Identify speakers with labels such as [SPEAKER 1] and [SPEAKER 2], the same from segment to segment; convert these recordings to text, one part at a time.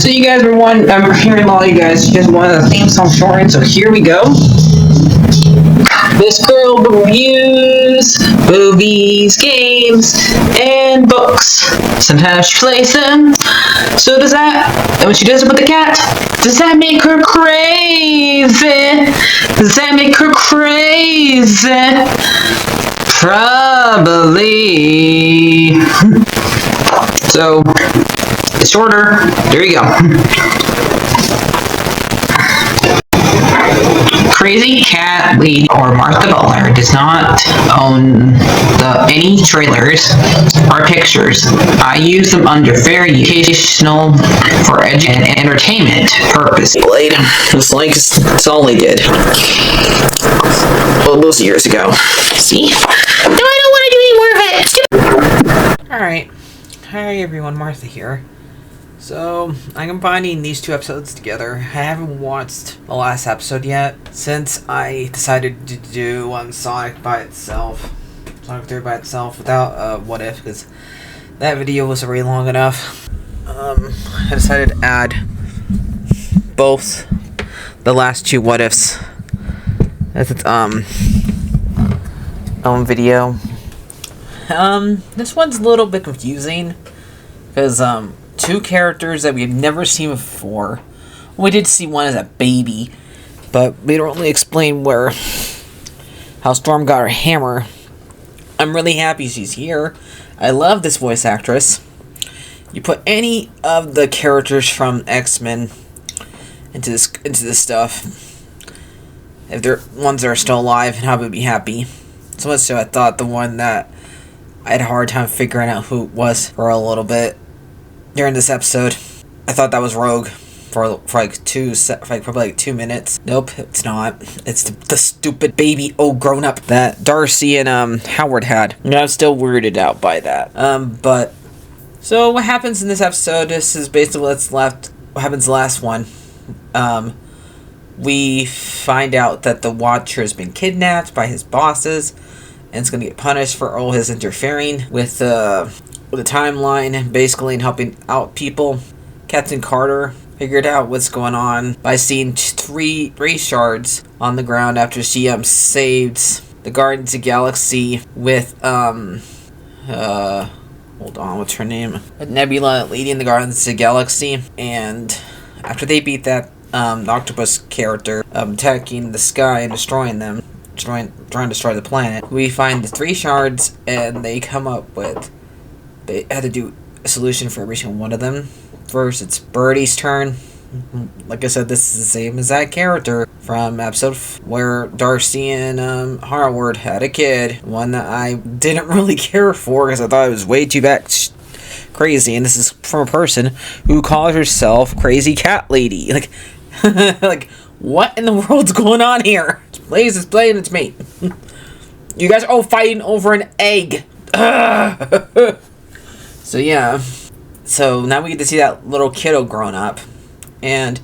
[SPEAKER 1] So you guys were I'm hearing a lot of you guys just wanted a theme song shortened, so here we go. This girl reviews movies, games, and books. Sometimes she plays them. So does that, and when she does it with the cat, does that make her crazy? Does that make her crazy? Probably. So, it's shorter. There you go. CrazyCatLady or Martha Butler does not own any trailers or pictures. I use them under fair educational for and entertainment purpose. Looks like it's all they did. Well, those years ago. See? No, I don't want to do any more of it.
[SPEAKER 2] Alright. Hi everyone, Martha here. So, I'm combining these two episodes together. I haven't watched the last episode yet, since I decided to do Sonic by itself. Sonic 3 by itself, without What If, because that video was already long enough. I decided to add both the last two What Ifs as its own video. This one's a little bit confusing, because two characters that we've never seen before. We did see one as a baby, but we don't really explain how Storm got her hammer. I'm really happy she's here. I love this voice actress. You put any of the characters from X-Men into this stuff, if they're ones that are still alive, and I would be happy. So much so I thought the one that I had a hard time figuring out who it was for a little bit during this episode, I thought that was Rogue for probably 2 minutes. Nope, it's not. It's the stupid baby grown up that Darcy and Howard had. And I'm still weirded out by that. But so what happens in this episode? This is basically what happens the last one. We find out that the Watcher has been kidnapped by his bosses, and is going to get punished for all his interfering with the timeline, basically, and helping out people. Captain Carter figured out what's going on by seeing three shards on the ground after she saved the Guardians of the Galaxy with hold on, what's her name? Nebula leading the Guardians of the Galaxy, and after they beat that octopus character attacking the sky and destroying them, trying to destroy the planet, we find the three shards, and they come up with, they had to do a solution for every single one of them. First, it's Birdie's turn. Like I said, this is the same as that character from episode where Darcy and Howard had a kid. One that I didn't really care for because I thought it was way too crazy. And this is from a person who calls herself CrazyCatLady. Like, what in the world's going on here? It's playing its mate. You guys are all fighting over an egg. So yeah, so now we get to see that little kiddo growing up, and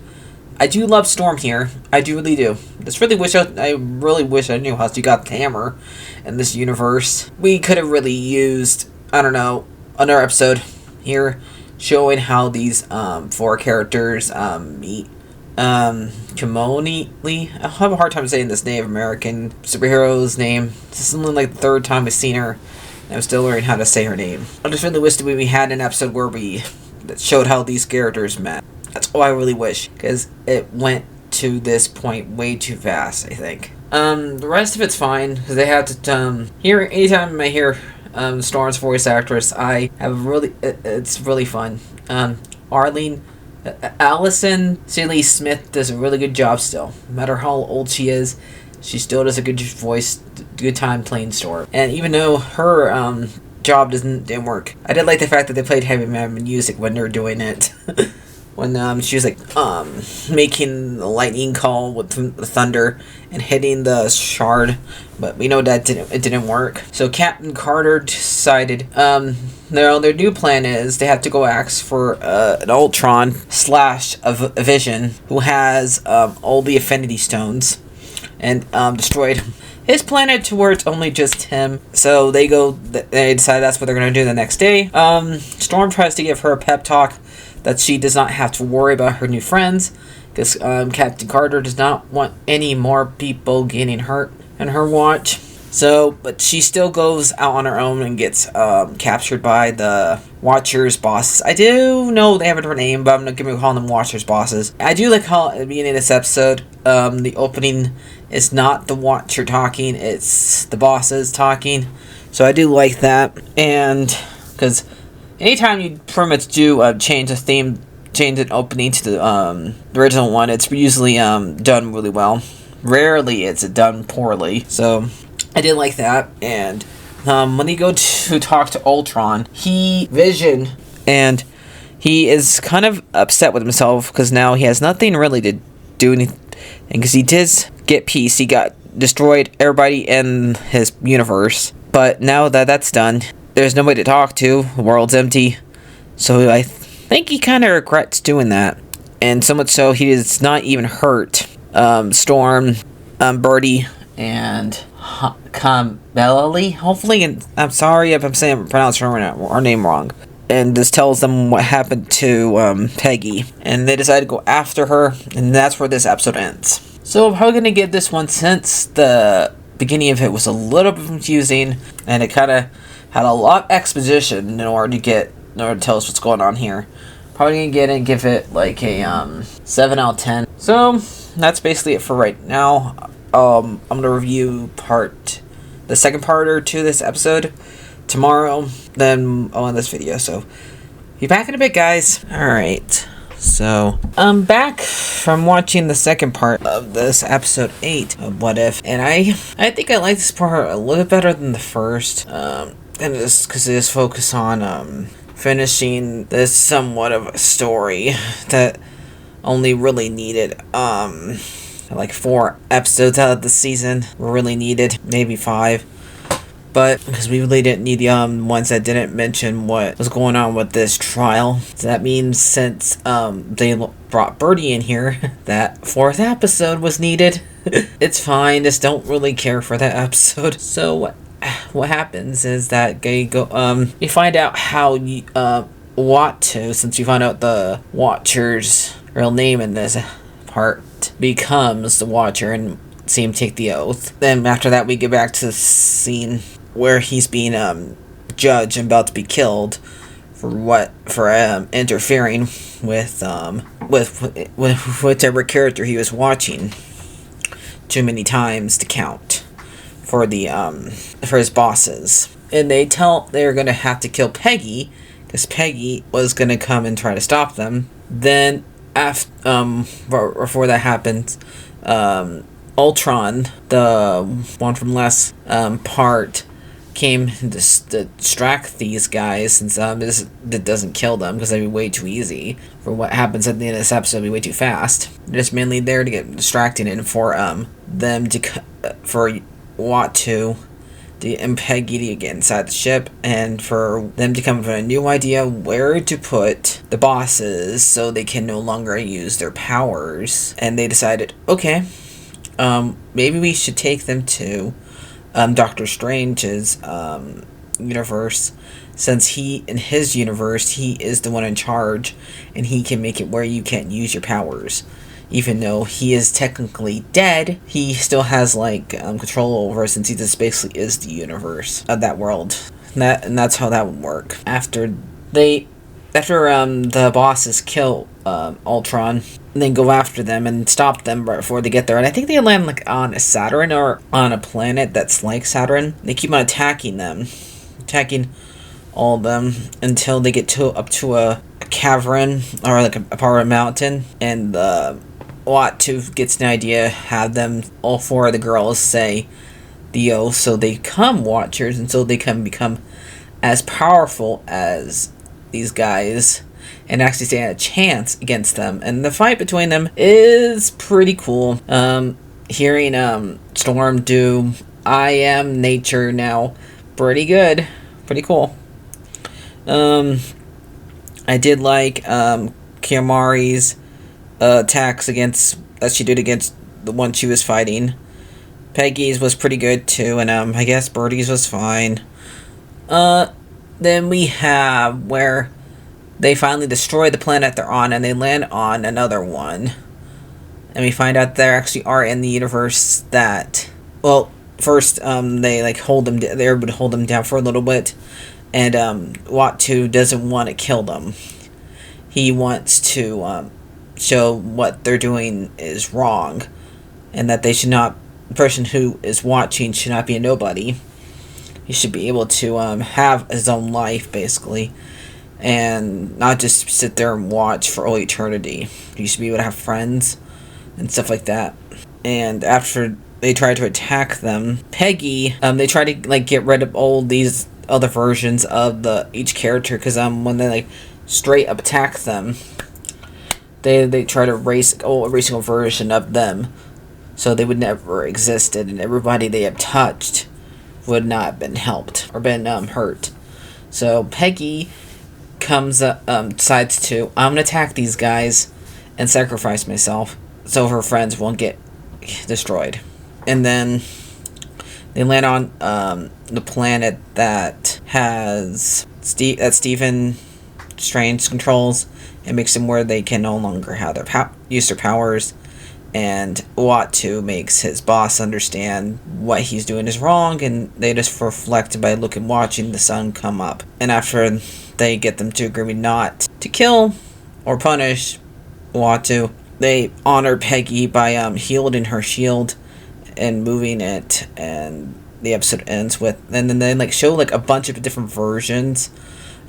[SPEAKER 2] I do love Storm here. I do really do. I really wish I knew how she got the hammer in this universe. We could have really used, I don't know, another episode here showing how these four characters meet. Kimoni, I have a hard time saying this Native American superhero's name. This is something like the third time I've seen her. I'm still learning how to say her name. I just really wish that we had an episode that showed how these characters met. That's all I really wish, because it went to this point way too fast, I think. The rest of it's fine, because they had to, anytime I hear, Storm's voice actress, it's really fun. Allison Seeley Smith does a really good job still. No matter how old she is, she still does a good time playing Storm. And even though her job didn't work, I did like the fact that they played heavy metal music when they were doing it. When she was making the lightning call with the thunder and hitting the shard, but we know that it didn't work. So Captain Carter decided their new plan is they have to go ask for an Ultron / a Vision who has all the Affinity Stones, and destroyed his planet to where it's only just him. So they decide that's what they're going to do the next day. Storm tries to give her a pep talk that she does not have to worry about her new friends, because Captain Carter does not want any more people getting hurt in her watch. So, but she still goes out on her own and gets captured by the Watchers bosses. I do know they have a different name, but I'm not going to call them Watchers bosses. I do like how at the beginning of this episode, the opening is not the Watcher talking, it's the bosses talking. So I do like that. And because anytime you pretty much do change a theme, change an opening to the original one, it's usually done really well. Rarely it's done poorly. So I did like that. And when you go to talk to Ultron, Vision, and he is kind of upset with himself because now he has nothing really to do anything. Because he did get peace, he got destroyed everybody in his universe. But now that that's done, there's nobody to talk to. The world's empty. So I think he kind of regrets doing that. And so much so, he does not even hurt Storm, Birdie, and Kameli, hopefully, and I'm sorry if I'm pronouncing her name wrong, and just tells them what happened to Peggy, and they decide to go after her, and that's where this episode ends. So I'm probably going to give this one, since the beginning of it was a little bit confusing, and it kind of had a lot of exposition in order to tell us what's going on here. Probably going to get it and give it like a 7 out of 10. So that's basically it for right now. I'm going to review the second part to this episode tomorrow, then I'll end this video, so be back in a bit, guys. Alright, so I'm back from watching the second part of this episode 8 of What If, and I think I like this part a little bit better than the first, and it's because it is focused on finishing this somewhat of a story that only really needed like 4 episodes out of the season were really needed, maybe 5. But because we really didn't need the ones that didn't mention what was going on with this trial. So that means since they brought Birdie in here, that 4th episode was needed. It's fine, just don't really care for that episode. So what happens is that they go you find out how you want to, since you find out the Watcher's real name in this part, becomes the Watcher and see him take the oath. Then after that we get back to the scene where he's being judged and about to be killed for interfering with whichever character he was watching too many times to count for his bosses. And they're gonna have to kill Peggy because Peggy was gonna come and try to stop them. Then before that happens, Ultron, the one from last part, came to distract these guys, since that doesn't kill them because that'd be way too easy. For what happens at the end of this episode, it'd be way too fast. They're just mainly there to get distracted and for them to Watu and Peggy to get inside the ship, and for them to come up with a new idea where to put the bosses so they can no longer use their powers. And they decided, okay, maybe we should take them to Doctor Strange's universe, since in his universe, he is the one in charge, and he can make it where you can't use your powers. Even though he is technically dead, he still has control over it, since he just basically is the universe of that world. And that's how that would work. After the bosses kill Ultron, and then go after them and stop them right before they get there. And I think they land on a Saturn or on a planet that's like Saturn. They keep on attacking all of them until they get up to a cavern or a part of a mountain, and Watu gets an idea, have them, all 4 of the girls, say the oath so they become Watchers, and so they can become as powerful as these guys and actually stand a chance against them. And the fight between them is pretty cool. Hearing Storm do I am nature now, pretty good, pretty cool. I did like Kiamari's attacks that she did against the one she was fighting. Peggy's was pretty good too, and I guess Birdie's was fine. Then we have where they finally destroy the planet they're on, and they land on another one. And we find out there actually are in the universe that, well, first they like hold them. They're able to hold them down for a little bit, and Watu doesn't want to kill them. He wants to show what they're doing is wrong, and that they should not. The person who is watching should not be a nobody. He should be able to have his own life, basically, and not just sit there and watch for all eternity. He should be able to have friends and stuff like that. And after they try to attack them, Peggy, they try to like get rid of all these other versions of each character, because when they like straight up attack them, they try to erase every single version of them, so they would never existed, and everybody they have touched would not have been helped or been hurt. So Peggy decides to, I'm gonna attack these guys and sacrifice myself so her friends won't get destroyed. And then they land on the planet that has Stephen Strange controls, and makes them where they can no longer have their use their powers. And Watu makes his boss understand what he's doing is wrong, and they just reflect by watching the sun come up. And after they get them to agree not to kill or punish Watu, they honor Peggy by shielding her shield and moving it, and the episode ends with, and then they like show like a bunch of different versions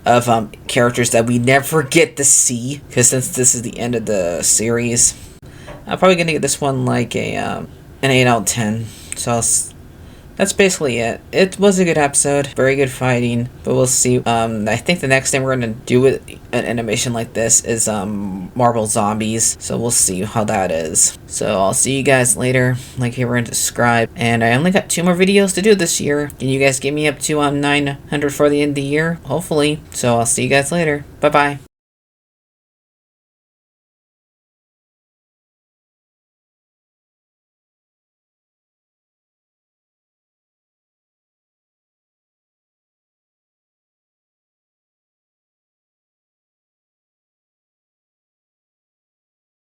[SPEAKER 2] of characters that we never get to see, because since this is the end of the series, I'm probably gonna give this one like an 8 out of 10. So that's basically it. It was a good episode, very good fighting, but we'll see. I think the next time we're gonna do an animation like this is Marvel Zombies, so we'll see how that is. So I'll see you guys later. Like, favorite, and subscribe. And I only got 2 more videos to do this year. Can you guys get me up to 900 for the end of the year? Hopefully. So I'll see you guys later. Bye bye.